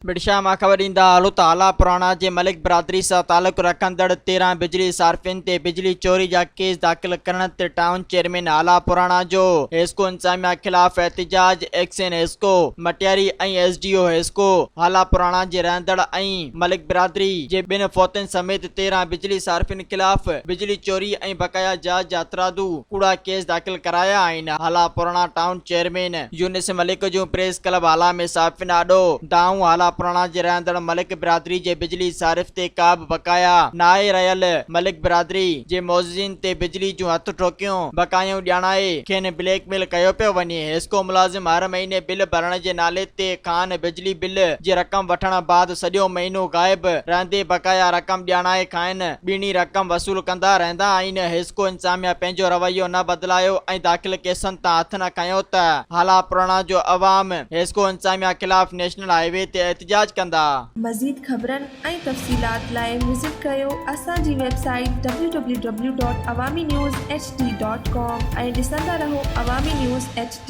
विदिशा मां ख़बर ईंदा हलूं त आला पुराणा जे मलिक बिरादरी सां तालुक़ रखंदड़ 13 बिजली सार्फिन ते बिजली चोरी जा केस दाख़िल करण ते टाउन चेयरमैन आला पुराणा जो हेस्को इंतजामिया खिलाफ़ एहतिजाज एक्शन हेस्को मटियारी ऐं SDO हेस्को आला पुराणा जे रहंदड़ ऐं मलिक बिरादरी जे ॿिनि फौतनि समेत 13 बिजली सार्फिन खिलाफ़ बिजली चोरी ऐं बकाया जाज जा अतरादू कूड़ा केस दाख़िल कराया आहिनि। आला पुराणा टाउन चेयरमैन यूनिस मलिक जूं प्रेस क्लब आला में साफ़िन आॾो दाऊं आला पुराणा जे रहंदड़ मलिक बिरादरी जे बिजली सारिफ ते का बि बकाया नाहे रहियल। मलिक बिरादरी जे मौज़िन ते बिजली जूं हथ ठोकियूं बकायूं ॼाणाए खेनि ब्लैकमेल कयो पियो वञे। हेस्को मुलाज़िम हर महीने बिल भरण जे नाले ते खान बिजली बिल जी रक़म वठण बाद सॼो महीनो गायब रहंदे बकाया रक़म ॼाणाए खाइनि ॿीणी रक़म वसूल कंदा रहंदा आहिनि। हेस्को इंतजामिया पंहिंजो रवैयो न बदिलायो ऐं दाख़िल केसनि तां हथ न खयो त आला पुराणा जो अवाम हेस्को इंतजामिया खिलाफ़ नेशनल हाईवे ते एहतिजाज कंदा। मज़ीद ख़बरनि ऐं तफ़सीलात लाइ विज़िट कयो असांजी वेबसाइट www.awamiNewsHD.com ऐं ॾिसंदा रहो अवामी न्यूज़ HD।